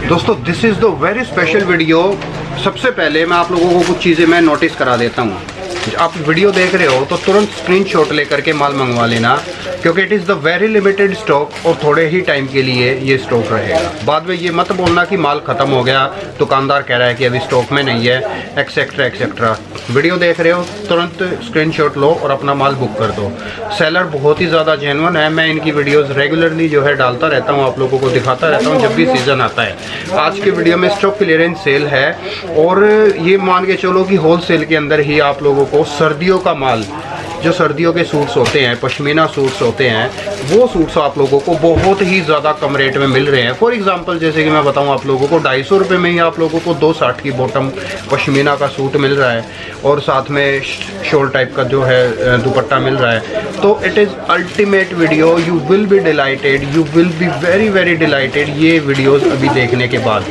दोस्तों this is the very special video. सबसे पहले मैं आप लोगों को कुछ चीज़ें मैं नोटिस करा देता हूँ। आप वीडियो देख रहे हो तो तुरंत स्क्रीनशॉट लेकर के माल मंगवा लेना, क्योंकि it is the very limited stock और थोड़े ही टाइम के लिए ये स्टॉक रहेगा। बाद में ये मत बोलना कि माल ख़त्म हो गया, दुकानदार कह रहा है कि अभी स्टॉक में नहीं है, एक्सेट्रा एक्सेट्रा। वीडियो देख रहे हो तुरंत स्क्रीनशॉट लो और अपना माल बुक कर दो। सेलर बहुत ही ज़्यादा जेन्युइन है। मैं इनकी वीडियोस रेगुलरली जो है डालता रहता हूँ, आप लोगों को दिखाता रहता हूँ जब भी सीज़न आता है। आज की वीडियो में स्टॉक क्लियरेंस सेल है और ये मान के चलो कि होल सेल के अंदर ही आप लोगों को सर्दियों का माल, जो सर्दियों के सूट्स होते हैं, पश्मीना सूट्स होते हैं, वो सूट्स आप लोगों को बहुत ही ज़्यादा कम रेट में मिल रहे हैं। फॉर एग्जांपल जैसे कि मैं बताऊं आप लोगों को 250 रुपये में ही आप लोगों को 260 की बॉटम पश्मीना का सूट मिल रहा है और साथ में शॉल टाइप का जो है दुपट्टा मिल रहा है। तो it is ultimate video. You will be dilated, you will be very very dilated ये वीडियोज़ अभी देखने के बाद।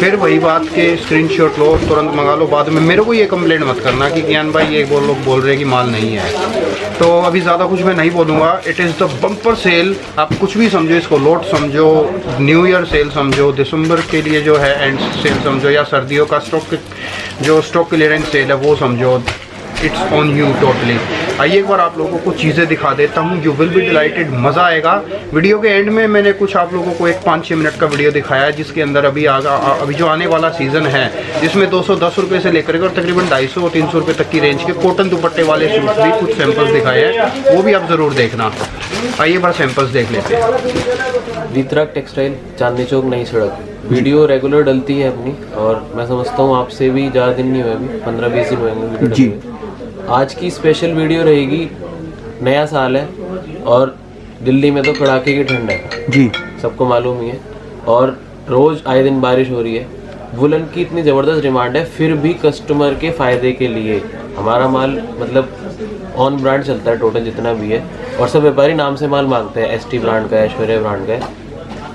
फिर वही बात के स्क्रीनशॉट लो, तुरंत मंगा लो। बाद में मेरे को ये कंप्लेंट मत करना कि ज्ञान भाई ये लोग बोल रहे हैं कि माल नहीं है। तो अभी ज़्यादा कुछ मैं नहीं बोलूँगा। It is the bumper cell. आप कुछ भी समझो, इसको लोट समझो, न्यू ईयर सेल समझो, दिसंबर के लिए जो है एंड सेल समझो, या सर्दियों का स्टॉक क्लियरेंस सेल है वो समझो। It's on you totally. आइए एक बार आप लोगों को चीज़ें दिखा देता हूँ। यू विल बी डिलाइटेड, मज़ा आएगा। वीडियो के एंड में मैंने कुछ आप लोगों को एक 5-6 मिनट का वीडियो दिखाया है, जिसके अंदर अभी जो आने वाला सीज़न है, जिसमें 210 रुपये से लेकर के और तकरीबन 250 और 300 रुपये तक की रेंज के कॉटन दुपट्टे वाले सूट्स भी कुछ सैंपल्स दिखाए हैं, वो भी आप ज़रूर देखना। आइए बार सैंपल्स देख लेते हैं। वितरक टेक्सटाइल, चांदनी चौक, नई सड़क। वीडियो रेगुलर डलती है अपनी, और मैं समझता हूँ आपसे भी ज़्यादा दिन नहीं हुए, अभी 15-20 दिन हुए जी। आज की स्पेशल वीडियो रहेगी। नया साल है और दिल्ली में तो कड़ाके की ठंड है जी, सबको मालूम ही है, और रोज़ आए दिन बारिश हो रही है। वुलन की इतनी ज़बरदस्त डिमांड है, फिर भी कस्टमर के फ़ायदे के लिए हमारा माल मतलब ऑन ब्रांड चलता है टोटल जितना भी है, और सब व्यापारी नाम से माल मांगते हैं। ST ब्रांड का है, ऐश्वर्या ब्रांड का है।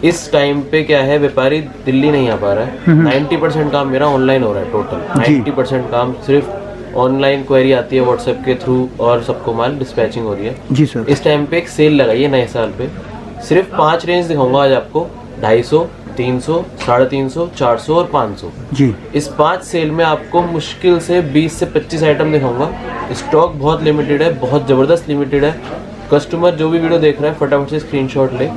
इस टाइम पे क्या है, व्यापारी दिल्ली नहीं आ पा रहा है। 90% काम मेरा ऑनलाइन हो रहा है। टोटल 90% काम सिर्फ ऑनलाइन क्वेरी आती है व्हाट्सएप के थ्रू, और सबको माल डिस्पैचिंग हो रही है जी सर। इस टाइम पे एक सेल लगाई है नए साल पे। सिर्फ 5 रेंज दिखाऊंगा आज आपको, 250, 300, 350, 400 और 500 जी। इस 5 सेल में आपको मुश्किल से 20 से 25 आइटम दिखाऊंगा। स्टॉक बहुत लिमिटेड है, बहुत ज़बरदस्त लिमिटेड है। कस्टमर जो भी वीडियो देख रहा है फटाफट से स्क्रीनशॉट ले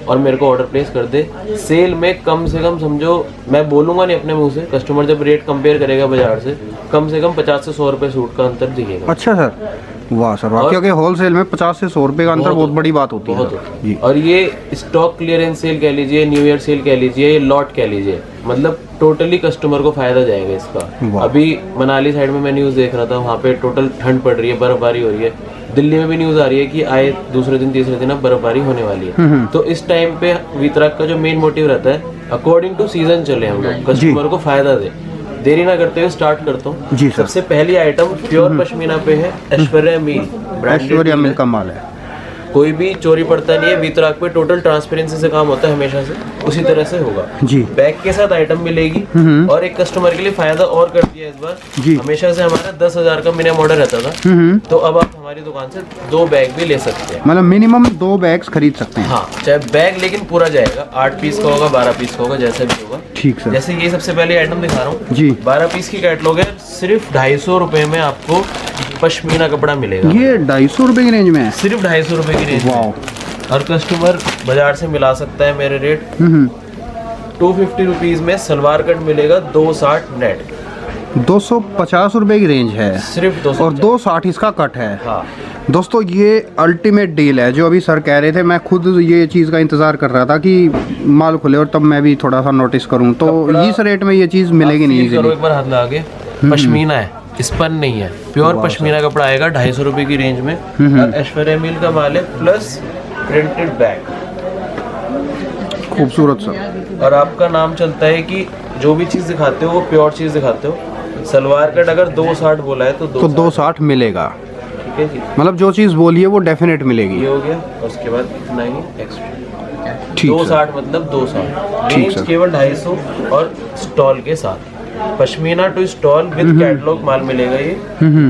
और मेरे को ऑर्डर प्लेस कर दे। सेल में कम से कम समझो, मैं बोलूँगा नहीं अपने मुंह से, कस्टमर जब रेट कंपेयर करेगा बाजार से कम 50 से 100 रुपये सूट का अंतर दिखेगा। अच्छा सर, वाह सर वाह, क्योंकि होलसेल में 50 से 100 रुपये का अंतर बहुत बड़ी बात होती है। और ये स्टॉक क्लियरेंस सेल कह लीजिए, न्यू ईयर सेल कह लीजिए, ये लॉट कह लीजिए, मतलब टोटली कस्टमर को फायदा जाएगा इसका। अभी मनाली साइड में मैं न्यूज़ देख रहा था, वहाँ पे टोटल ठंड पड़ रही है, बर्फबारी हो रही है। दिल्ली में भी न्यूज़ आ रही है कि आए दूसरे दिन तीसरे दिन अब बर्फबारी होने वाली है। तो इस टाइम पे वितरक का जो मेन मोटिव रहता है, अकॉर्डिंग टू सीजन चले हम लोग, कस्टमर को फायदा दे। देरी ना करते हुए स्टार्ट करता हूँ। सबसे पहली आइटम प्योर पश्मीना पे है, ऐश्वर्या मिल। ऐश्वर्या मिल का माल है, कोई भी चोरी पड़ता नहीं है। वितरक पे टोटल ट्रांसपेरेंसी से काम होता है हमेशा से, उसी तरह से होगा जी। बैग के साथ आइटम मिलेगी, और एक कस्टमर के लिए फायदा और कर दिया इस बार जी। हमेशा से हमारा 10,000 का मिनिमम ऑर्डर रहता था, तो अब आप हमारी दुकान से 2 बैग भी ले सकते हैं, मतलब मिनिमम 2 बैग्स खरीद सकते हैं। हाँ, चाहे बैग लेकिन पूरा जाएगा, 8 पीस का होगा, 12 पीस का होगा, जैसे भी होगा। ठीक सर। जैसे ये सबसे पहले आइटम दिखा रहा हूँ जी, 12 पीस की कैटलॉग है। सिर्फ 250 रुपए में आपको पश्मीना कपड़ा मिलेगा। ये 250 रुपए की रेंज में है, सिर्फ 250 रुपए की रेंज। और कस्टमर बाजार से मिला सकता है मेरे रेट। 250 रुपीज में सलवार कट मिलेगा, 260 नेट। 250 रुपए की रेंज है सिर्फ, 260 और 260 इसका कट है। हाँ दोस्तों, ये अल्टीमेट डील है जो अभी सर कह रहे थे। मैं खुद ये चीज़ का इंतज़ार कर रहा था कि माल खुले और तब मैं भी थोड़ा सा नोटिस करूँ, तो इस रेट में ये चीज़ मिलेगी नहीं। एक बार हाथ लगा के, पश्मीना है, स्पन नहीं है, प्योर पश्मीना कपड़ा आएगा 250 रुपए की रेंज में। और ऐश्वर्या मिल का माल है, प्लस प्रिंटेड बैग, खूबसूरत सर। और आपका नाम चलता है कि जो भी चीज़ दिखाते हो वो प्योर चीज़ दिखाते हो। सलवार कट अगर 260 बोला है तो 260 मिलेगा, ठीक है जी। मतलब जो चीज़ बोली है वो डेफिनेट मिलेगी। ये हो गया, उसके बाद इतना ही एक्स्ट्रा 260 मतलब 260 रेंज केवल 250 और स्टॉल के साथ। Pashmina two stole with catalogue माल मिलेगा। ये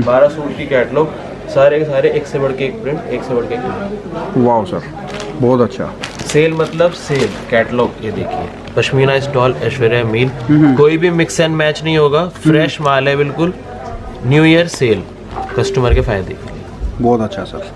12 सूट की कैटलॉग, सारे के सारे एक से बढ़ के एक प्रिंट, एक से बढ़ के एक। वाह सर, बहुत अच्छा। सेल मतलब सेल कैटलॉग, ये देखिए पश्मीना स्टॉल ऐश्वर्या मील, कोई भी मिक्स एंड मैच नहीं होगा, फ्रेश माल है बिल्कुल, न्यू ईयर सेल कस्टमर के फायदे के लिए। बहुत अच्छा सर,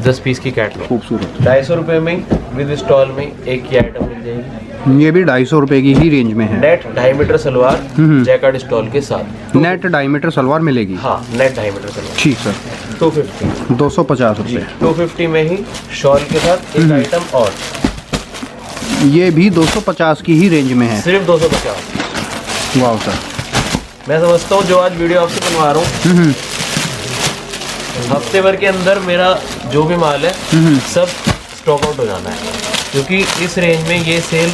10 पीस की कैटलॉग, खूबसूरत। 250 रुपये में विद स्टॉल में एक ही आइटम मिल जाएगी। ये भी 250 रुपये की ही रेंज में है। Net 2.5 metre salwar jacket stole के साथ। नेट 2.5 मीटर सलवार मिलेगी। हाँ, नेट 2.5 मीटर सलवार। ठीक सर। 250 250 रुपये। 250 में ही शॉल के साथ एक आइटम और, ये भी 250 की ही रेंज में है। सिर्फ 250। वाह सर। मैं समझता हूँ जो आज वीडियो आपसे बनवा रहा हूँ, हफ्ते भर के अंदर मेरा जो भी माल है सब स्टॉक आउट हो जाना है, क्योंकि इस रेंज में ये सेल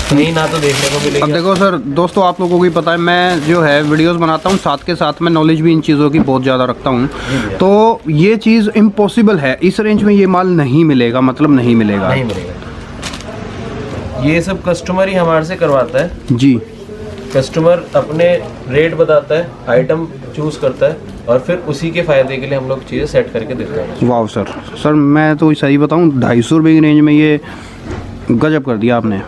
कहीं ना तो देखने को अब मिलेगी। देखो सर, दोस्तों आप लोगों को भी पता है मैं जो है वीडियोस बनाता हूँ, साथ के साथ मैं नॉलेज भी इन चीज़ों की बहुत ज़्यादा रखता हूँ। तो ये चीज़ इम्पॉसिबल है, इस रेंज में ये माल नहीं मिलेगा, मतलब नहीं मिलेगा। नहीं मिलेगा। ये सब कस्टमर ही हमारे से करवाता है जी। कस्टमर अपने रेट बताता है, आइटम चूज करता है और फिर उसी के फायदे के लिए हम लोग चीज़ें सेट करके देते हैं। वाह सर। सर मैं तो सही बताऊँ, 250 रुपये की रेंज में ये गजब कर दिया आपने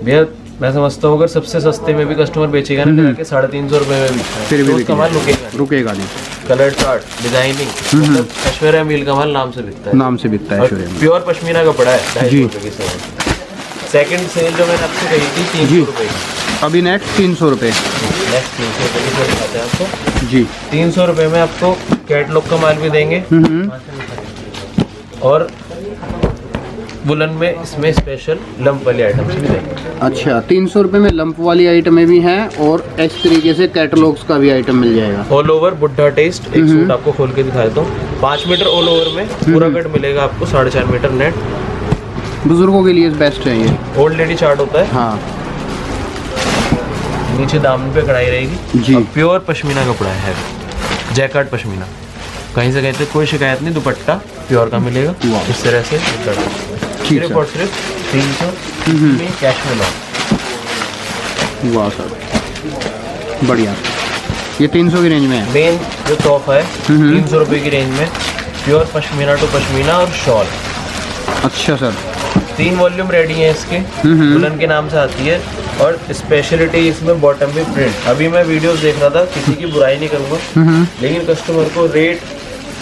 भैया। मैं समझता हूँ अगर सबसे सस्ते में भी कस्टमर बेचेगा ना, जाके 350 रुपये में फिर भी तो उसका माल रुकेगा नहीं। कलर चार्ट, डिजाइनिंग, मतलब ऐश्वर्या मील का माल नाम से बिकता है। नाम से बिकता है ऐश्वर्या मील। प्योर पश्मीना कपड़ा है, 250 रुपये की सेल। सेकंड सेल जो मैंने आपसे कही थी 300 रुपये की, अभी नेक्स्ट 300 रुपये। नेक्स्ट 300 रुपये की सेल दिखाते हैं आपको जी। 300 रुपये में आपको कैटलॉग का माल भी देंगे और वुलन में इसमें स्पेशल लंप वाली आइटम्स भी देंगे। अच्छा, 300 रुपये में लंप वाली आइटमें भी हैं और इस तरीके से कैटलॉग्स का भी आइटम मिल जाएगा। ऑल ओवर बुड्ढा टेस्ट, एक सूट आपको खोल के दिखा देता हूँ। 5 मीटर ऑल ओवर में पूरा कट मिलेगा आपको, 4.5 मीटर नेट। बुजुर्गों के लिए बेस्ट है ये। ओल्ड लेडी चार्ट होता है, हाँ नीचे दामन पे कढ़ाई रहेगी जी। और प्योर पश्मीना कपड़ा है, जैकार्ड पश्मीना, कहीं से कहते कोई शिकायत नहीं। दुपट्टा प्योर का मिलेगा वाह। इस तरह से। ठीक सिर्फ सर। और सिर्फ 300 में कैश में लो। वाह सर, बढ़िया। ये 300 की रेंज में है। मेन जो टॉप है 300 रुपये की रेंज में, प्योर पश्मीना टू पश्मीना और शॉल। अच्छा सर। 3 वॉल्यूम रेडी है इसके, दुल्हन के नाम से आती है और स्पेशलिटी इसमें बॉटम में प्रिंट। अभी मैं वीडियोस देख रहा था, किसी की बुराई नहीं करूँगा, लेकिन कस्टमर को रेट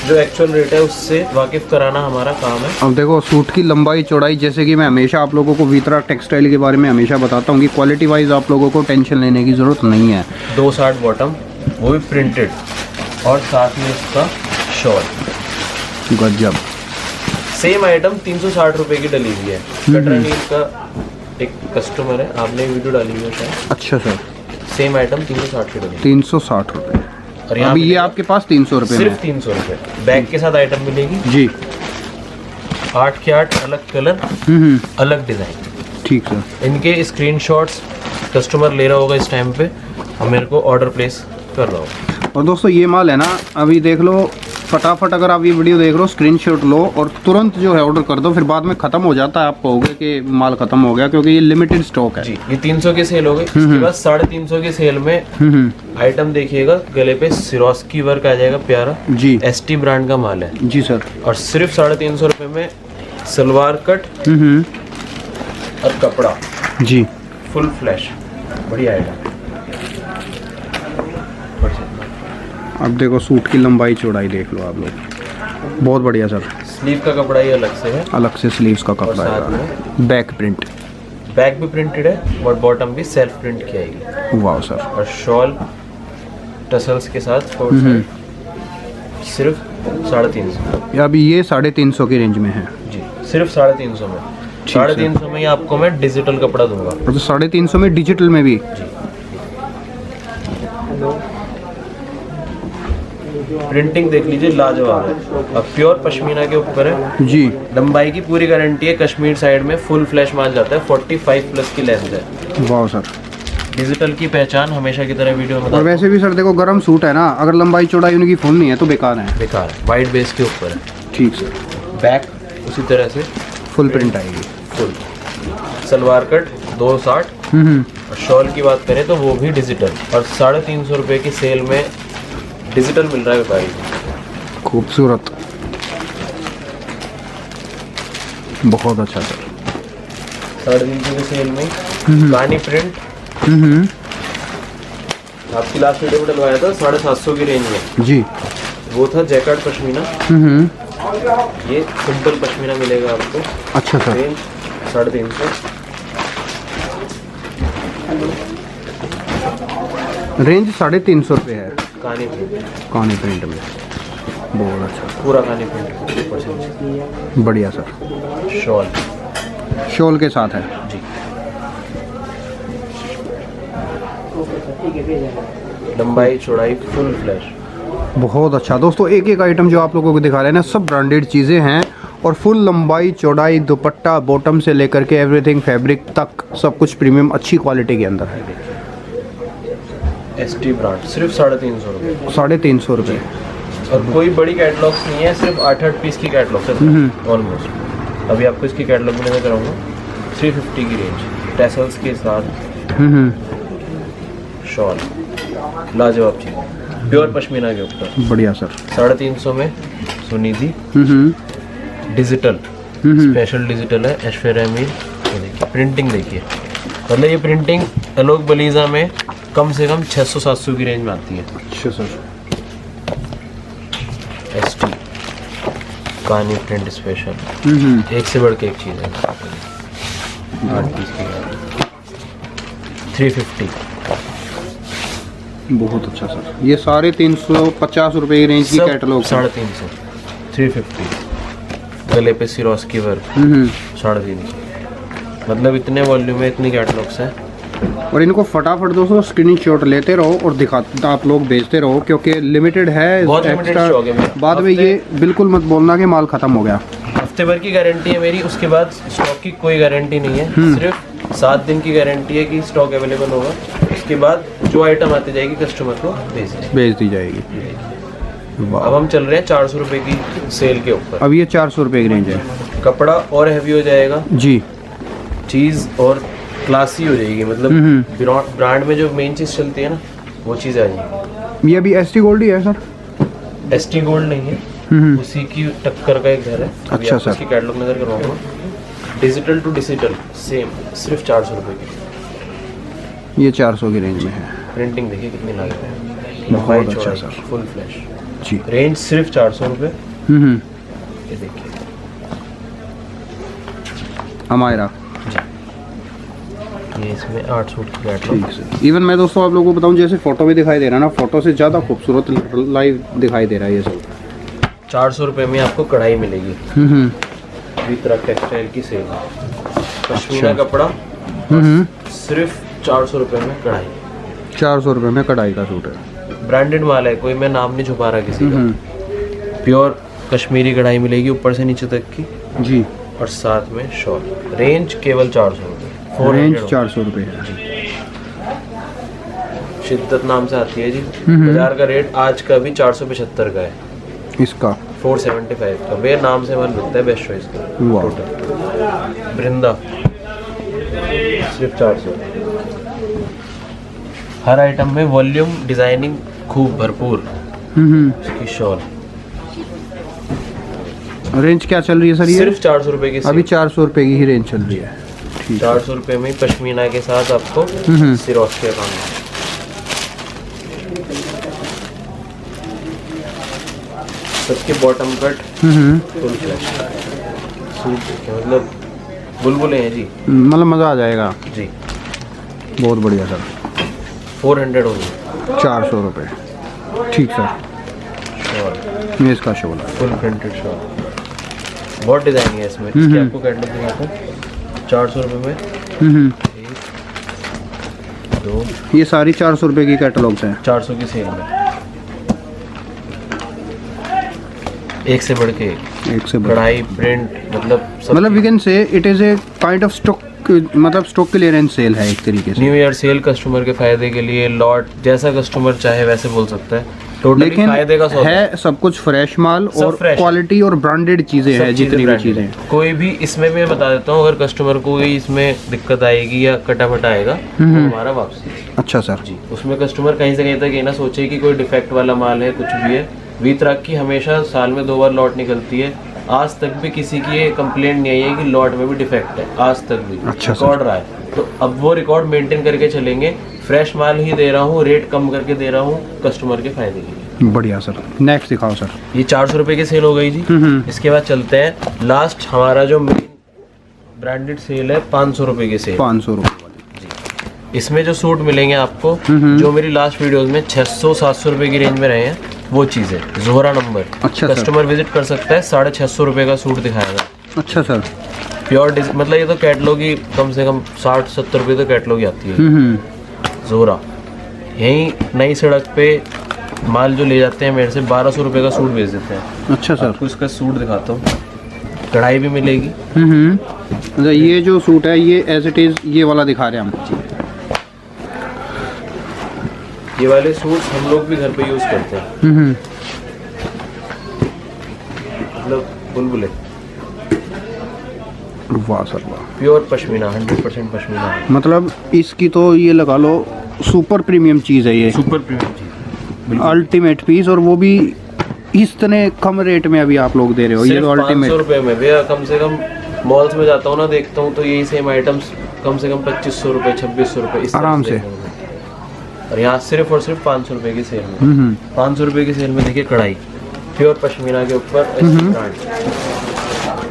जो एक्चुअल रेट है उससे वाकिफ कराना हमारा काम है। अब देखो सूट की लंबाई चौड़ाई, जैसे कि मैं हमेशा आप लोगों को वीतरा टेक्सटाइल के बारे में हमेशा बताता हूँ कि क्वालिटी वाइज आप लोगों को टेंशन लेने की ज़रूरत नहीं है। 260 बॉटम, वो भी प्रिंटेड, और साथ में इसका शॉल। गजब। सेम आइटम 360 रुपये की डली हुई है। कटरा नील का एक कस्टमर है, आपने वीडियो डाली हुई है शायद। अच्छा सर। सेम आइटम 360 की डली है। 360 रुपये। और यहाँ अभी ये मिलेगा आपके पास 300 रुपये में सिर्फ 300 रुपये। बैग के साथ आइटम मिलेगी जी। 8 के 8 अलग कलर, अलग डिज़ाइन। ठीक सर। इनके स्क्रीनशॉट्स कस्टमर ले रहा होगा इस टाइम पे, और मेरे को ऑर्डर प्लेस कर रहा होगा। और दोस्तों ये माल है ना, अभी देख लो फटाफट, अगर आप ये वीडियो देख रहे हो स्क्रीनशॉट लो और तुरंत जो है ऑर्डर कर दो, फिर बाद में ख़त्म हो जाता है, आप कहोगे कि माल ख़त्म हो गया, क्योंकि ये लिमिटेड स्टॉक है। जी, ये 300 की सेल हो गई। इसके बाद 350 की सेल में आइटम देखिएगा, गले पे सिरोस्की वर्क आ जाएगा प्यारा जी। ST ब्रांड का माल है जी सर। और सिर्फ 350 रुपये में सलवार कट और कपड़ा जी। फुल फ्लैश, बढ़िया आइटम। अब देखो सूट की लंबाई चौड़ाई देख लो आप लोग, बहुत बढ़िया सर। स्लीव का कपड़ा ही अलग से है, अलग से स्लीव्स का कपड़ा साथ है, बैक प्रिंट। बैक भी प्रिंटेड है और बॉटम भी सेल्फ प्रिंट की आएगी। वाह सर। और शॉल टसल्स के साथ फोर साइड, सिर्फ 350। अभी ये 350 की रेंज में है जी, सिर्फ 350 में। 350 में ही आपको मैं डिजिटल कपड़ा दूंगा। और तो 350 में डिजिटल में भी। प्रिंटिंग देख लीजिए, लाजवाब है। अब प्योर पश्मीना के ऊपर है जी। लंबाई की पूरी गारंटी है। कश्मीर साइड में फुल फ्लैश माल जाता है, 45 प्लस की लेंथ है। वाह सर। डिजिटल की पहचान हमेशा की तरह वीडियो में और वैसे भी सर देखो, गर्म सूट है ना, अगर लंबाई चौड़ाई उनकी फुल नहीं है तो बेकार है। बेकार है। वाइट बेस के ऊपर है। ठीक सर। बैक उसी तरह से फुल प्रिंट आएगी। Full salwar cut 260। और शॉल की बात करें तो वो भी डिजिटल, और 350 रुपये की सेल में डिजिटल मिल रहा है व्यापारी। खूबसूरत। बहुत अच्छा सर। 350 के सेल में कानी प्रिंट आपकी लास्ट वीडियो में डलवाया था 750 की रेंज में जी। वो था जैकार्ड पश्मीना। ये सिंपल पश्मीना मिलेगा आपको। अच्छा सर। रेंज 350। रेंज 350 रुपये है कानी प्रिंट, कानी प्रिंट में। बहुत अच्छा, पूरा कानी प्रिंट ऊपर से। बढ़िया सर। शॉल शॉल के साथ है जी। लंबाई चौड़ाई फुल फ्लैश। बहुत अच्छा दोस्तों, एक एक आइटम जो आप लोगों को दिखा रहे हैं ना, सब ब्रांडेड चीज़ें हैं और फुल लंबाई चौड़ाई, दुपट्टा, बॉटम से लेकर के एवरीथिंग, फैब्रिक तक सब कुछ प्रीमियम अच्छी क्वालिटी के अंदर है। एसटी ब्रांड सिर्फ 350 रुपये। 350 रुपये। और कोई बड़ी कैटलॉग्स नहीं है, सिर्फ 8-8 पीस की कैटलॉग है ऑलमोस्ट। अभी आपको इसकी कैटलॉग भी नजर कराऊंगा। 350 की रेंज, टैसल्स के साथ। शॉल लाजवाब चीज, प्योर पश्मीना के ऊपर। बढ़िया सर। 350 में सुनिधि डिजिटल, स्पेशल डिजिटल है, एशफेर अमीर। ये देखिए प्रिंटिंग, देखिए मतलब ये प्रिंटिंग अलोक बलीजा में कम से कम 600-700 की रेंज में आती है। अच्छा सर। एसटी कानी प्रिंट स्पेशल, एक से बढ़ के एक चीज़ है। 8 पीस की 350। बहुत अच्छा सर। ये सारे 350 रुपये की रेंज की कैटलॉग। 350, 350। गले पे सिरोस की वर्क 350। मतलब इतने वॉल्यूम में इतनी कैटलॉग्स हैं। और इनको फटाफट दोस्तों स्क्रीनशॉट लेते रहो और दिखाते आप लोग भेजते रहो, क्योंकि लिमिटेड है। बहुत limited stock है मेरा। बाद में ये बिल्कुल मत बोलना कि माल ख़त्म हो गया। हफ्ते भर की गारंटी है मेरी, उसके बाद स्टॉक की कोई गारंटी नहीं है। सिर्फ 7 दिन की गारंटी है कि स्टॉक अवेलेबल होगा। उसके बाद जो आइटम आती जाएगी कस्टमर को भेज दी जाएगी। अब हम चल रहे हैं 400 रुपये की सेल के ऊपर। अब ये 400 रुपये की रेंज है। कपड़ा और हैवी हो जाएगा जी, चीज़ और क्लासी हो जाएगी। मतलब ब्रांड में जो मेन चीज़ चलती है ना, वो चीज़ आ जाएगी। ये अभी एसटी गोल्ड ही है सर? एसटी गोल्ड नहीं है, उसी की टक्कर का एक घर है। अच्छा सर। इसकी कैटलॉग नजर करवाऊंगा। डिजिटल टू डिजिटल सेम, सिर्फ 400 रुपये की। ये 400 की रेंज में है। प्रिंटिंग देखिए कितनी लागत है। बहुत अच्छा सर। फुल फ्लैश जी। रेंज सिर्फ 400 रुपये। ये देखिए हमारा ये इसमें 8 सूट की कैटलॉग। इवन मैं दोस्तों आप लोगों को बताऊं, जैसे फोटो में दिखाई दे रहा है ना, फोटो से ज़्यादा खूबसूरत लाइव दिखाई दे रहा है ये सब। 400 रुपये में आपको कढ़ाई मिलेगी। वितरा टेक्सटाइल की सेल, पश्मीना कपड़ा, सिर्फ 400 रुपये में कढ़ाई। 400 रुपये में कढ़ाई का सूट है। ब्रांडेड माल है, कोई मैं नाम नहीं छुपा रहा किसी का। प्योर कश्मीरी कढ़ाई मिलेगी ऊपर से नीचे तक की जी। और साथ में शॉल। रेंज केवल 400 रुपये। रेंज 400 रुपये है। शिद्दत नाम से आती है जी। बाजार का रेट आज का भी 475 का है। इसका 475 का वेयर नाम से माल मिलता है। बेस्ट चॉइस का वाह। टोटल बृंदा सिर्फ 400। हर आइटम में वॉल्यूम, डिजाइनिंग खूब भरपूर। इसकी शॉल रेंज क्या चल रही है सर? ये सिर्फ 400 रुपये की। अभी 400 रुपये की ही रेंज चल रही है। 400 रुपये में पश्मीना के साथ आपको सिरोस्की का काम है। सबके bottom cut full flash suit देखिए, मतलब बुलबुले हैं जी। मतलब मज़ा आ जाएगा जी। बहुत बढ़िया सर। 400 होगी। 400 रुपये ठीक सर। शॉल ये इसका शॉल है। फुल प्रिंटेड शॉल, बहुत डिजाइन है इसमें। इसकी आपको कैटलॉग दिखाता हूँ। 400 रुपये में 1 2 ये सारी 400 रुपये की कैटलॉग्स हैं। 400 की सेल में एक से बढ़ के एक से बढ़ कढ़ाई प्रिंट, मतलब we can say it is a kind of stock, मतलब स्टॉक क्लियरेंस सेल है एक तरीके से। न्यू ईयर सेल कस्टमर के फायदे के लिए, लॉट जैसा कस्टमर चाहे वैसे बोल सकता है। टोटली लेकिन फायदे का सौदा है सब कुछ फ्रेश माल सब और fresh। क्वालिटी और ब्रांडेड चीज़ें हैं, जितनी भी चीज़ें। कोई भी इसमें मैं बता देता हूँ, अगर कस्टमर को इसमें दिक्कत आएगी या कटाफट आएगा तो हमारा वापसी। अच्छा सर जी। उसमें कस्टमर कहीं से कहीं तक ये ना सोचे कि कोई डिफेक्ट वाला माल है, कुछ भी है। वीतराग की हमेशा साल में 2 बार लॉट निकलती है। आज तक भी किसी की ये कंप्लेंट नहीं आई है कि लॉट में भी डिफेक्ट है, आज तक भी अच्छा सर। रिकॉर्ड रहा है। तो अब वो रिकॉर्ड मेंटेन करके चलेंगे, फ्रेश माल ही दे रहा हूँ, रेट कम करके दे रहा हूँ कस्टमर के फायदे के लिए। बढ़िया सर, नेक्स्ट दिखाओ सर। ये 400 रुपये की सेल हो गई जी। इसके बाद चलते हैं लास्ट, हमारा जो मेन ब्रांडेड सेल है 500 रुपये की सेल। 500 रुपये वाली। इसमें जो सूट मिलेंगे आपको, जो मेरी लास्ट वीडियोस में 600-700 रुपये की रेंज में रहे हैं, वो चीज़ है जोहरा नंबर। अच्छा सर। कस्टमर विजिट कर सकता है, 650 रुपये का सूट दिखाएगा। अच्छा सर। प्योर मतलब ये तो कैटलॉग ही कम से कम 60-70 रुपये तो कैटलॉग ही आती है जोहरा। यहीं नई सड़क पे माल जो ले जाते हैं मेरे से 1200 रुपये का सूट बेच देते हैं। अच्छा सर। आपको इसका सूट दिखाता हूँ, कढ़ाई भी मिलेगी। अच्छा, ये जो सूट है ये एज इट इज़ ये वाला दिखा रहे हैं हम। ये वाले सूट हम लोग भी घर पे यूज़ करते हैं, मतलब बुलबुले। वाह सर वाह। प्योर पश्मीना, 100% पश्मीना है। मतलब इसकी तो ये लगा लो सुपर प्रीमियम चीज़ है ये, सुपर प्रीमियम चीज़, अल्टीमेट पीस, और वो भी इतने कम रेट में अभी आप लोग दे रहे हो। ये तो अल्टीमेट 500 रुपये में भैया। कम से कम मॉल्स में जाता हूँ ना, देखता हूँ तो यही सेम आइटम्स कम से कम 2500 रुपये, 2600 रुपये इस आराम से। और यहाँ सिर्फ और सिर्फ 500 रुपये की सेल में। 500 रुपये की सेल में देखिए कढ़ाई, प्योर पश्मीना के ऊपर ब्रांड।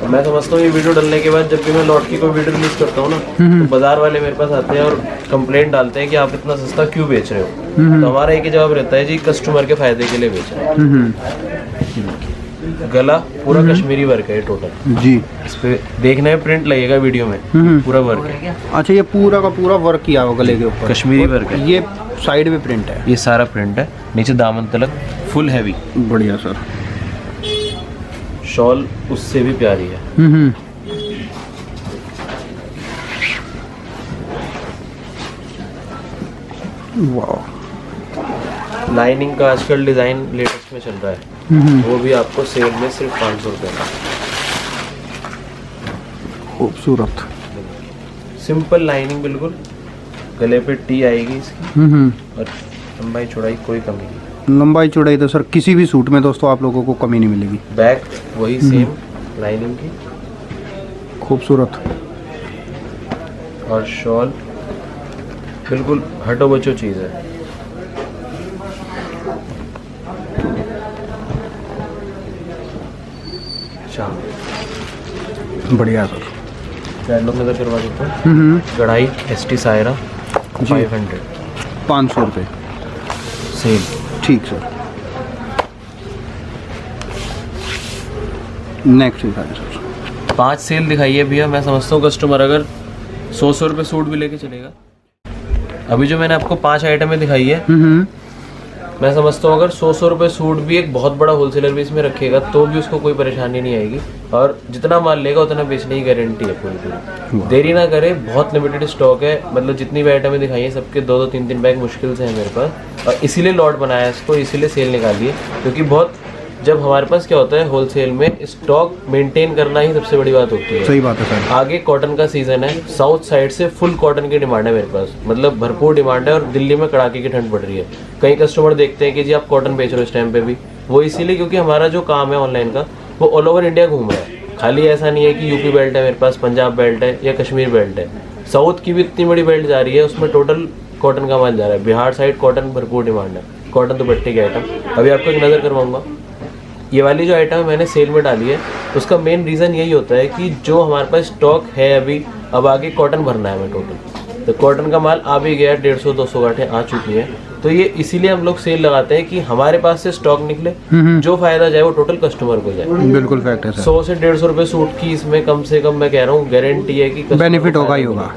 मैं समझता हूँ ये वीडियो डालने के बाद जब भी मैं लॉट की कोई वीडियो रिलीज करता हूँ ना, तो बाजार वाले मेरे पास आते हैं और कंप्लेंट डालते हैं कि आप इतना सस्ता क्यों बेच रहे हो। तो हमारा एक ही जवाब रहता है जी, कस्टमर के फायदे के लिए बेच रहे हैं। गला पूरा कश्मीरी वर्क है टोटल जी। इस पे देखने में प्रिंट लगेगा वीडियो में, पूरा वर्क है। अच्छा, ये पूरा का पूरा वर्क किया हुआ गले के ऊपर, कश्मीरी वर्क है। ये साइड में प्रिंट है, ये सारा प्रिंट है, नीचे दामन तलक फुल हैवी। बढ़िया सर। शॉल उससे भी प्यारी है। वाह। लाइनिंग का आजकल डिजाइन लेटेस्ट में चल रहा है, वो भी आपको सेल में सिर्फ 500 रुपये का। खूबसूरत सिंपल लाइनिंग, बिल्कुल गले पे टी आएगी इसकी, और लंबाई चौड़ाई कोई कमी नहीं। लंबाई चौड़ाई तो सर किसी भी सूट में दोस्तों आप लोगों को कमी नहीं मिलेगी। बैक वही सेम लाइनिंग की, खूबसूरत। और शॉल बिल्कुल हटो बचो चीज़ है। बढ़िया सर। कैटलॉग नजर करवा देता हूँ। कढ़ाई ST सायरा 500, 500 रुपये सेल। ठीक सर। नेक्स्ट दिखाइए सर। 5 सेल दिखाइए भैया। मैं समझता हूँ कस्टमर अगर 100 रुपये सूट भी लेके चलेगा। अभी जो मैंने आपको 5 आइटमें दिखाई है, मैं समझता हूँ अगर 100 रुपये सूट भी एक बहुत बड़ा होलसेलर भी इसमें रखेगा तो भी उसको कोई परेशानी नहीं आएगी, और जितना माल लेगा उतना बेचने की गारंटी है पूरी। देरी ना करे, बहुत लिमिटेड स्टॉक है। मतलब जितनी भी आइटमें दिखाई हैं सबके 2-2, 3-3 बैग मुश्किल से है मेरे पास, और इसीलिए लॉट बनाया है इसको, इसीलिए सेल निकाली है। क्योंकि बहुत, जब हमारे पास क्या होता है होलसेल में, स्टॉक मेंटेन करना ही सबसे बड़ी बात होती है। सही बात है सर। आगे कॉटन का सीजन है, साउथ साइड से फुल कॉटन की डिमांड है मेरे पास, मतलब भरपूर डिमांड है, और दिल्ली में कड़ाके की ठंड पड़ रही है। कई कस्टमर देखते हैं कि जी आप कॉटन बेच रहे हो इस टाइम पे भी, वो इसीलिए क्योंकि हमारा जो काम है ऑनलाइन का वो ऑल ओवर इंडिया घूम रहा है। खाली ऐसा नहीं है कि यूपी बेल्ट है मेरे पास, पंजाब बेल्ट है या कश्मीर बेल्ट है, साउथ की भी इतनी बड़ी बेल्ट जा रही है, उसमें टोटल कॉटन का माल जा रहा है। बिहार साइड कॉटन भरपूर डिमांड है, कॉटन दुपट्टे की आइटम। अभी आपको एक नज़र करवाऊंगा। ये वाली जो आइटम मैंने सेल में डाली है, उसका मेन रीज़न यही होता है कि जो हमारे पास स्टॉक है अभी, अब आगे कॉटन भरना है हमें टोटल, तो कॉटन का माल आ भी गया, 150-200 गांठें आ चुकी हैं। तो ये इसीलिए हम लोग सेल लगाते हैं कि हमारे पास से स्टॉक निकले, जो फायदा जाए वो टोटल कस्टमर को जाए। बिल्कुल फैक्ट है सर। 100 से 150 रुपये सूट की इसमें कम से कम मैं कह रहा हूँ गारंटी है कि बेनिफिट होगा ही होगा।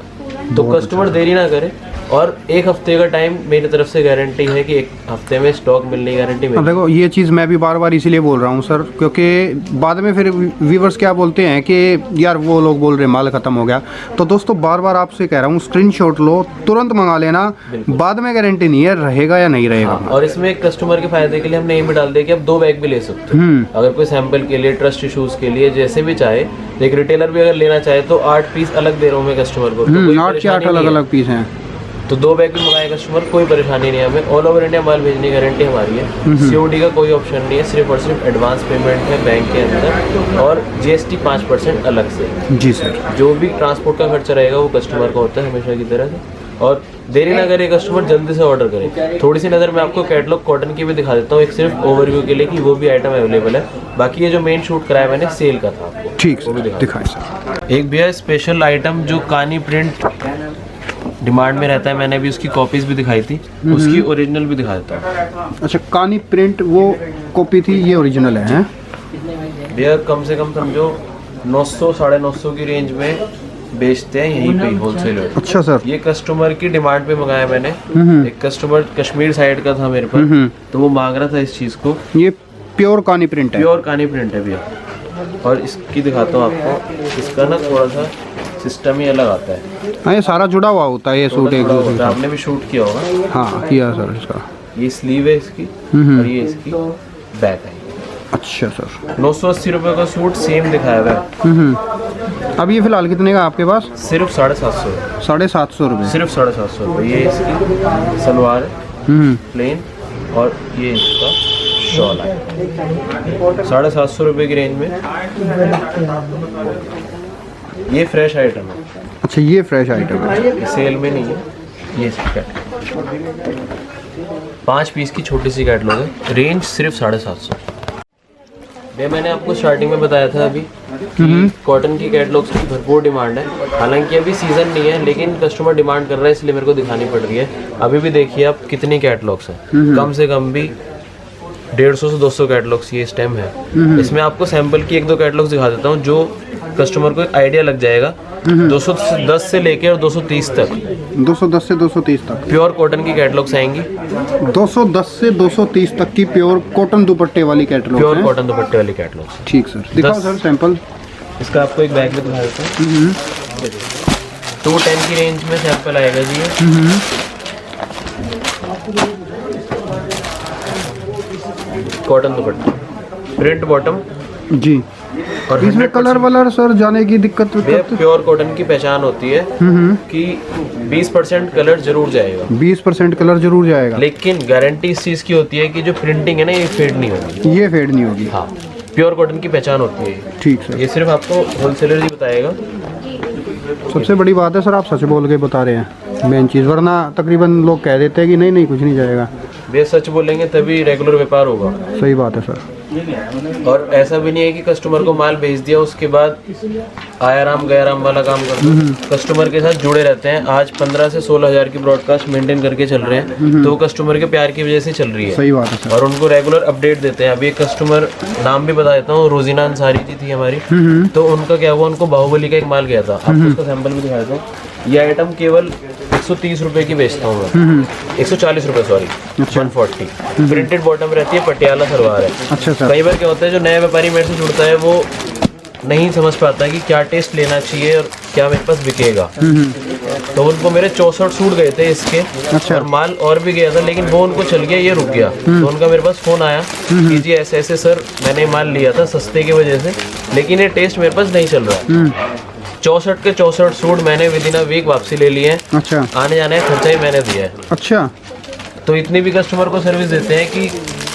तो कस्टमर देरी ना करे, और 1 हफ्ते का टाइम मेरी तरफ से गारंटी है कि 1 हफ्ते में स्टॉक मिलने की गारंटी अब देखो ये चीज़ मैं भी बार बार इसीलिए बोल रहा हूँ सर, क्योंकि बाद में फिर व्यूवर्स क्या बोलते हैं कि यार वो लोग बोल रहे माल ख़त्म हो गया। तो दोस्तों बार बार आपसे कह रहा हूँ स्क्रीनशॉट लो, तुरंत मंगा लेना, बाद में गारंटी नहीं है रहेगा या नहीं रहेगा। और इसमें कस्टमर के फायदे के लिए हमने ये भी डाल दिया कि आप 2 बैग भी ले सकते हो, अगर कोई सैंपल के लिए, ट्रस्ट इशूज़ के लिए, जैसे भी चाहे। एक रिटेलर भी अगर लेना चाहे तो 8 पीस अलग दे रहा हूँ मैं कस्टमर को, तो कोई 8 के 8 अलग अलग पीस हैं। तो 2 बैग भी मंगाए कस्टमर, कोई परेशानी नहीं है हमें। ऑल ओवर इंडिया माल भेजने की गारंटी हमारी है। COD का कोई ऑप्शन नहीं है, सिर्फ और सिर्फ एडवांस पेमेंट है बैंक के अंदर, और GST 5% अलग से। जी सर। जो भी ट्रांसपोर्ट का खर्चा रहेगा वो कस्टमर का होता है हमेशा की तरह से। और देरी ना करे कस्टमर, जल्दी से ऑर्डर करें। थोड़ी सी नज़र मैं आपको कैटलॉग कॉटन की भी दिखा देता हूँ, एक सिर्फ ओवरव्यू के लिए कि वो भी आइटम अवेलेबल है। बाकी ये जो मेन शूट कराया मैंने सेल का था आपको, ठीक वो भी सर, दिखाएं सर। एक भैया स्पेशल आइटम जो कानी प्रिंट डिमांड में रहता है, मैंने भी उसकी कॉपीज भी दिखाई थी, उसकी ओरिजिनल भी दिखा देता हूँ। अच्छा, कानी प्रिंट वो कॉपी थी, ये ओरिजिनल है हैं? भैया कम से कम समझो 900 साढ़े 900 की रेंज में बेचते हैं यहीं पे होलसेलर। अच्छा सर। ये कस्टमर की डिमांड पे मंगाया मैंने। एक कस्टमर कश्मीर साइड का था मेरे पर, तो वो मांग रहा था इस चीज़ को। ये प्योर कानी प्रिंट है? प्योर कानी प्रिंट है भैया। और इसकी दिखाता हूँ आपको, इसका ना थोड़ा सा सिस्टम ही अलग आता है। हाँ, ये सारा जुड़ा हुआ होता है ये सूट एक दूसरे से। आपने भी शूट किया होगा। हाँ किया सर इसका। ये स्लीव है इसकी और ये इसकी बैक है। अच्छा सर। 980 रुपये का सूट सेम दिखाया हुआ है। अब ये फिलहाल कितने का आपके पास? सिर्फ 750। 750 रुपये? सिर्फ 750 रुपये। ये इसकी सलवार है प्लेन, और ये इसका शॉल है 750 रुपये की रेंज में। ये फ्रेश आइटम है। अच्छा, ये फ्रेश आइटम है, ये सेल में नहीं है। ये कैटलॉग 5 पीस की छोटी सी कैटलॉग है, रेंज सिर्फ 750। भैया मैंने आपको स्टार्टिंग में बताया था अभी कि कॉटन की कैटलॉग्स की भरपूर डिमांड है। हालांकि अभी सीज़न नहीं है, लेकिन कस्टमर डिमांड कर रहा है, इसलिए मेरे को दिखानी पड़ रही है। अभी भी देखिए आप कितनी कैटलॉग्स हैं, कम से कम भी 150 से 200 कैटलॉग्स ये स्टेम है। इसमें आपको सैंपल की 1-2 कैटलॉग्स दिखा देता हूँ, जो कस्टमर को एक आइडिया लग जाएगा। 210 से लेके और 230 तक, 210 से 230 तक प्योर कॉटन की कैटलॉग्स आएंगी। 210 से 230 तक की प्योर कॉटन दुपट्टे वाली कैटलॉग प्योर कॉटन दुपट्टे वाली कैटलॉग्स। ठीक सर, दिखाओ सर सैंपल। इसका आपको एक बैग में दिखा देता हूँ। 210 की रेंज में सैंपल आएगा जी ये। कॉटन दुपट्टा, प्रिंट बॉटम जी। और इसमें कलर वलर सर जाने की दिक्कत? प्योर कॉटन की पहचान होती है कि 20% कलर जरूर जाएगा। 20% कलर जरूर जाएगा, लेकिन गारंटी इस चीज़ की होती है कि जो प्रिंटिंग है ना, ये फेड नहीं होगी। ये फेड नहीं होगी। हाँ, प्योर कॉटन की पहचान होती है। ठीक सर। ये सिर्फ आपको होलसेलर ही बताएगा। सबसे बड़ी बात है सर, आप सच बोल के बता रहे हैं, मेन चीज़। वरना तकरीबन लोग कह देते हैं कि नहीं नहीं कुछ नहीं जाएगा। वे सच बोलेंगे तभी रेगुलर व्यापार होगा। सही बात है सर। और ऐसा भी नहीं है कि कस्टमर को माल भेज दिया उसके बाद आया राम गया राम वाला काम कर दो। कस्टमर के साथ जुड़े रहते हैं। आज 15 से 16 हज़ार की ब्रॉडकास्ट मेंटेन करके चल रहे हैं, तो वो कस्टमर के प्यार की वजह से चल रही है। सही बात है सर। और उनको रेगुलर अपडेट देते हैं। अभी एक कस्टमर, नाम भी बता देता हूँ, रोजीना अंसारी जी थी हमारी। तो उनका क्या हुआ, उनको बाहुबली का एक माल गया था, आपको उसका सैंपल भी दिखाया था। ये आइटम केवल 130 रुपये की बेचता हूँ मैं, 140 रुपये सॉरी, 140। प्रिंटेड बॉटम रहती है, पटियाला सलवार है। अच्छा सर। कई बार क्या होता है, जो नया व्यापारी मेरे से जुड़ता है वो नहीं समझ पाता कि क्या टेस्ट लेना चाहिए और क्या मेरे पास बिकेगा। तो उनको मेरे 64 सूट गए थे इसके। अच्छा। और माल और भी गया था, लेकिन वो उनको चल गया, ये रुक गया। तो उनका मेरे पास फ़ोन आया कि जी ऐसे ऐसे सर, मैंने माल लिया था सस्ते की वजह से, लेकिन ये टेस्ट मेरे पास नहीं चल रहा है। 64 के 64 सूट मैंने विद इन अ वीक वापसी ले लिए हैं। अच्छा। आने जाने का खर्चा ही मैंने दिया है। अच्छा। तो इतनी भी कस्टमर को सर्विस देते हैं कि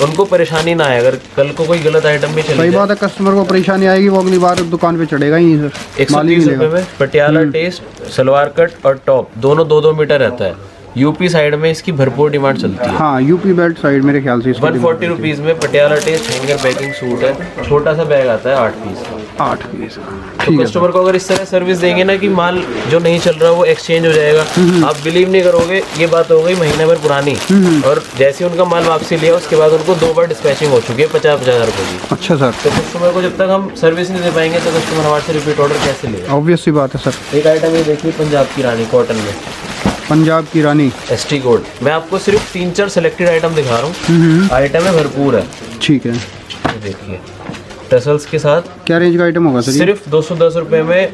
उनको परेशानी ना आए। अगर कल को कोई गलत आइटम भी चली सही बात है, कस्टमर को परेशानी आएगी, वो अगली बार दुकान पे चढ़ेगा ही नहीं सर। 130 रुपये में पटियाला टेस्ट, सलवार कट और टॉप दोनों 2-2 मीटर रहता है। यूपी साइड में इसकी भरपूर डिमांड चलती है। हाँ, यूपी बेल्ट साइड मेरे ख्याल से 140 रुपीज़ में Patiala test hanger packing suit है। छोटा सा बैग आता है 8 पीस। 8 पीस। तो कस्टमर को अगर इस तरह सर्विस देंगे ना कि माल जो नहीं चल रहा वो एक्सचेंज हो जाएगा, आप बिलीव नहीं करोगे, ये बात हो गई महीने भर पुरानी। और जैसे उनका माल वापसी लिया उसके बाद उनको 2 बार डिस्पैचिंग हो चुकी है 50-50 रुपये की। अच्छा सर। तो कस्टमर को जब तक हम सर्विस नहीं दे पाएंगे तो कस्टमर हमारे से रिपीट ऑर्डर कैसे लेगा। ऑब्वियस सी बात है सर। एक आइटम ये देखिए, पंजाब की रानी कॉटन में, पंजाब की रानी ST गोल्ड। मैं आपको सिर्फ 3-4 सिलेक्टेड आइटम दिखा रहा हूँ, आइटम है भरपूर है। ठीक है। ये देखिए टसल्स के साथ। क्या रेंज का आइटम होगा सर? सिर्फ 210 रुपये में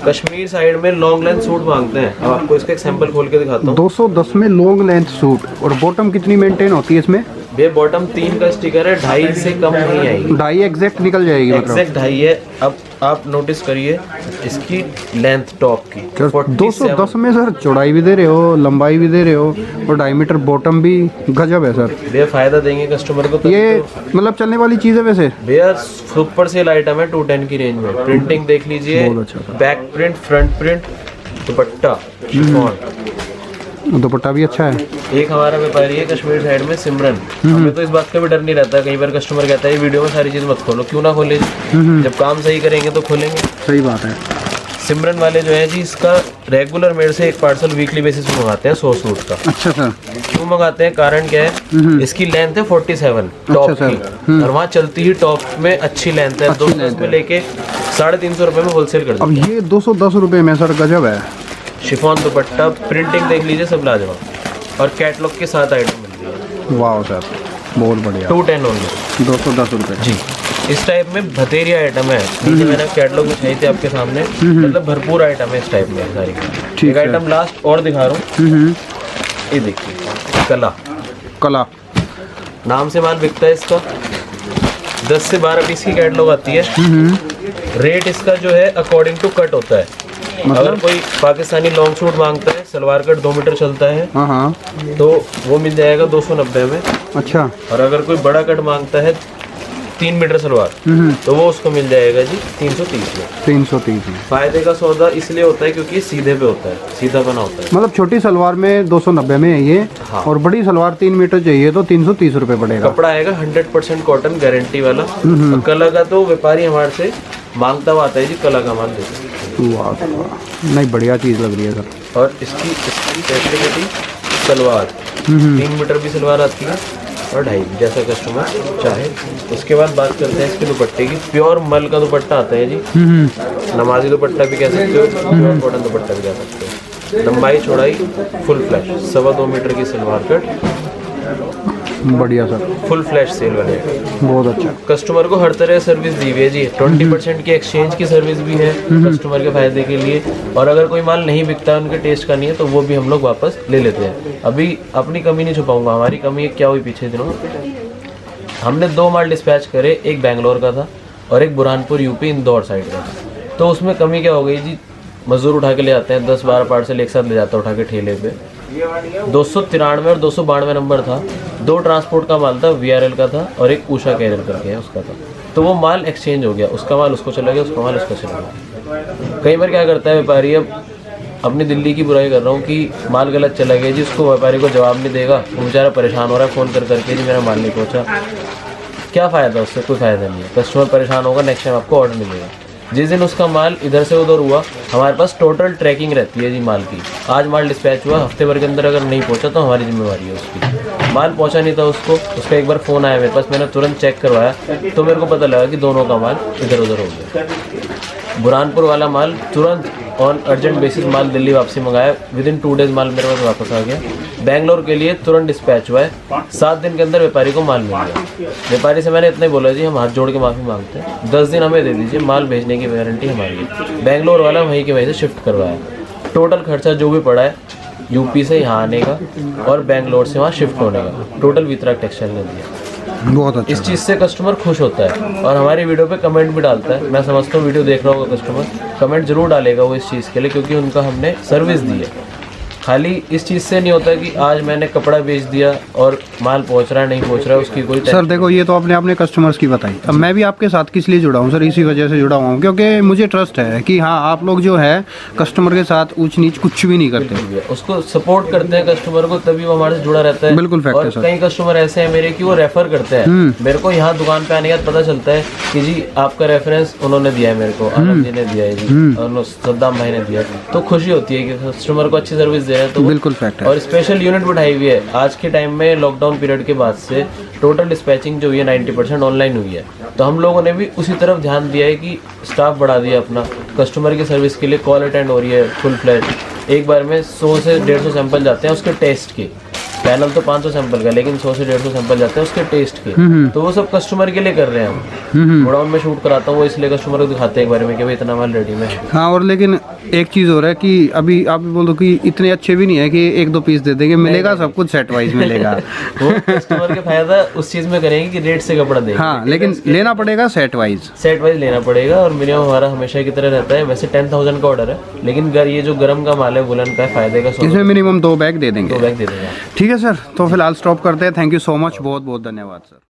कश्मीर साइड में लॉन्ग लेंथ सूट मांगते हैं। अब आपको इसका एक सैंपल खोल के दिखाता हूँ। 210 में लॉन्ग लेंथ सूट। और बॉटम कितनी मेंटेन होती है इसमें? भैया बॉटम 3 का स्टिकर है, 2.5 से कम नहीं आएगी, 2.5 एग्जैक्ट निकल जाएगी मतलब। एग्जैक्ट 2.5 है। अब आप नोटिस करिए इसकी लेंथ टॉप की 210 में सर चौड़ाई भी दे रहे हो, लंबाई भी दे रहे हो और डायमीटर बॉटम भी गजब है सर। भैया फायदा देंगे कस्टमर को, ये मतलब चलने वाली चीज़ है वैसे। भैया सुपर सेल आइटम है 210 की रेंज में। प्रिंटिंग देख लीजिए, बहुत अच्छा। बैक प्रिंट, फ्रंट प्रिंट, दुपट्टा, शिफॉन, दुपट्टा भी अच्छा है। एक हमारा व्यापारी है कश्मीर साइड में, सिमरन। हमें तो इस बात का भी डर नहीं रहता, कई बार कस्टमर कहता है ये वीडियो में सारी चीज़ मत खोलो, क्यों ना खोले, जब काम सही करेंगे तो खोलेंगे। सही बात है। सिमरन वाले जो है जी, इसका रेगुलर मेरे से एक पार्सल वीकली बेसिस पे मंगाते हैं 100 सूट का। अच्छा सर। क्यों मंगाते हैं, कारण क्या है, इसकी लेंथ है 47 टॉप अच्छा की, और वहाँ चलती ही टॉप में अच्छी लेंथ है, 210 में लेके 350 रुपये में होलसेल कर अब देते ये 210 रुपये में सर गजब है। हैं। शिफॉन दुपट्टा, प्रिंटिंग देख लीजिए, सब लाजवाब, और कैटलॉग के साथ आइटम मिल रही है। वाह सर, बहुत बढ़िया। 210 ओनली, 210 रुपये जी। इस टाइप में भतेरिया आइटम है, नीचे मैंने कैटलॉग दिखाई थी आपके सामने, मतलब भरपूर आइटम है इस टाइप में सारी। ठीक एक है। आइटम लास्ट और दिखा रहा हूँ, ये देखिए, कला कला। नाम से माल बिकता है इसका, 10 से 12 पीस की कैटलॉग आती है। रेट इसका जो है अकॉर्डिंग टू कट होता है। अगर कोई पाकिस्तानी लॉन्ग सूट मांगता है, सलवार कट 2 मीटर चलता है, हाँ, तो वो मिल जाएगा 290 में। अच्छा। और अगर कोई बड़ा कट मांगता है 3 मीटर सलवार, तो वो उसको मिल जाएगा जी 330 में। 330 में। फायदे का सौदा इसलिए होता है क्योंकि सीधे पे होता है, सीधा बना होता है। मतलब छोटी सलवार में 290 में है ये। हाँ। और बड़ी सलवार 3 मीटर चाहिए तो 330 रुपये पड़ेगा। कपड़ा आएगा 100% कॉटन गारंटी वाला। और कला का तो व्यापारी हमारे से मांगता हुआ आता है जी, कला का माल देते हैं। वाह वाह, नहीं बढ़िया चीज़ लग रही है सर। और इसकी फैसिलिटी, सलवार 3 मीटर भी सलवार आती है और 2.5 जैसा कस्टमर चाहे। उसके बाद बात करते हैं इसके दुपट्टे की। प्योर मल का दुपट्टा आता है जी, नमाजी दुपट्टा भी कह सकते हो, प्योर कॉटन दुपट्टा भी कह सकते हो। लंबाई चौड़ाई फुल फ्लैश, 2.25 मीटर की सलवार कट, बढ़िया सर, फुल फ्लैश सेल वाले। बहुत अच्छा। कस्टमर को हर तरह सर्विस दी हुई है जी। 20% की एक्सचेंज की सर्विस भी है कस्टमर के फायदे के लिए। और अगर कोई माल नहीं बिकता है, उनके टेस्ट का नहीं है, तो वो भी हम लोग वापस ले लेते हैं। अभी अपनी कमी नहीं छुपाऊंगा, हमारी कमी क्या हुई पिछले दिनों, हमने 2 माल डिस्पैच करे, एक बेंगलोर का था और एक बुरहानपुर यूपी इंदौर साइड का था। तो उसमें कमी क्या हो गई जी, मजदूर उठा के ले आते हैं, 10-12 पार्सल एक साथ ले जाता है उठा के ठेले पे। 293 और 292 नंबर था। 2 ट्रांसपोर्ट का माल था, VRL का था और एक उषा कैरियर करके है उसका था। तो वो माल एक्सचेंज हो गया, उसका माल उसको चला गया, उसका माल उसको चला गया। कई बार क्या करता है व्यापारी, अब अपनी दिल्ली की बुराई कर रहा हूँ कि माल गलत चला गया जी, उसको व्यापारी को जवाब नहीं देगा, वो बेचारा परेशान हो रहा है फ़ोन कर करके, जी मेरा माल नहीं पहुँचा। क्या फ़ायदा उससे, कोई फ़ायदा नहीं है। कस्टमर परेशान होगा, नेक्स्ट टाइम आपको ऑर्डर मिलेगा। जिस दिन उसका माल इधर से उधर हुआ, हमारे पास टोटल ट्रैकिंग रहती है जी माल की। आज माल डिस्पैच हुआ, हफ्ते भर के अंदर अगर नहीं पहुंचा तो हमारी जिम्मेवारी है उसकी। माल पहुंचा नहीं था उसको, उसका एक बार फ़ोन आया मेरे पास, मैंने तुरंत चेक करवाया तो मेरे को पता लगा कि दोनों का माल इधर उधर हो गया। बुरहानपुर वाला माल तुरंत ऑन अर्जेंट बेसिस माल दिल्ली वापसी मंगाया, विदिन 2 डेज माल मेरे पास वापस आ गया। बेंगलोर के लिए तुरंत डिस्पैच हुआ है, 7 दिन के अंदर व्यापारी को माल मिल गया। व्यापारी से मैंने इतना ही बोला जी, हम हाथ जोड़ के माफ़ी मांगते हैं, 10 दिन हमें दे दीजिए, माल भेजने की वारंटी हमारी है। बेंगलोर वाला वहीं के वहीं से शिफ्ट करवाया। टोटल खर्चा जो भी पड़ा है यूपी से यहाँ आने का और बेंगलोर से वहाँ शिफ्ट होने का, टोटल वितरक टेक्सटाइल ने दिया। बहुत अच्छा। इस चीज़ से कस्टमर खुश होता है और हमारी वीडियो पे कमेंट भी डालता है। मैं समझता हूँ वीडियो देख रहा होगा कस्टमर, कमेंट जरूर डालेगा वो इस चीज़ के लिए, क्योंकि उनका हमने सर्विस दी है। खाली इस चीज़ से नहीं होता कि आज मैंने कपड़ा बेच दिया और माल पहुंच रहा है नहीं पहुंच रहा है उसकी कोई सर देखो, ये तो आपने अपने कस्टमर्स की बताई। अब मैं भी आपके साथ किस लिए जुड़ा हूँ सर, इसी वजह से जुड़ा हुआ हूँ क्योंकि मुझे ट्रस्ट है कि हाँ आप लोग जो है कस्टमर के साथ ऊंच नीच कुछ भी नहीं करते, उसको सपोर्ट करते हैं कस्टमर को, तभी वो हमारे से जुड़ा रहता है। बिल्कुल फैक्ट है और सर। कई कस्टमर ऐसे हैं मेरे कि वो रेफर करते हैं मेरे को। यहाँ दुकान पे आने के बाद पता चलता है कि जी आपका रेफरेंस उन्होंने दिया है मेरे को, आनंद जी ने दिया है जी, और सद्दाम भाई ने दिया है। तो खुशी होती है कि कस्टमर को अच्छी सर्विस दे रहे हैं। तो बिल्कुल फैक्ट है। और स्पेशल यूनिट बढ़ाई हुई है आज के टाइम में, लॉकडाउन पीरियड के बाद से टोटल डिस्पैचिंग जो हुई है 90% ऑनलाइन हुई है। तो हम लोगों ने भी उसी तरफ ध्यान दिया है कि स्टाफ बढ़ा दिया अपना, कस्टमर की सर्विस के लिए कॉल अटेंड हो रही है फुल फ्लैश। एक बार में 100 से 150 सैंपल जाते हैं उसके टेस्ट के, पैनल तो 500 सैंपल का, लेकिन 100 से 150 सैंपल जाते हैं उसके टेस्ट के, तो वो सब कस्टमर के लिए कर रहे हैं हम। गोडाउन में शूट कराता हूँ वो, इसलिए कस्टमर को दिखाते हैं एक बार में कि भाई इतना माल रेडी में है। हाँ, और लेकिन एक चीज़ हो रहा है कि अभी आप बोल दो कि इतने अच्छे भी नहीं है कि 1-2 पीस दे देंगे, मिलेगा सब कुछ सेट वाइज मिलेगा। वो कस्टमर के फायदा उस चीज में करेंगे कि रेट से कपड़ा देंगे। हाँ, लेकिन लेना पड़ेगा सेट वाइज। सेट वाइज लेना पड़ेगा, और मिनिमम हमारा हमेशा की तरह रहता है। वैसे 10,000 का ऑर्डर है, लेकिन अगर ये जो गर्म का माल है वुलन का, फायदे का इसमें मिनिमम 2 बैग दे देंगे। 2 बैग दे देंगे। ठीक है सर, तो फिलहाल स्टॉप करते हैं। थैंक यू सो मच, बहुत बहुत धन्यवाद सर।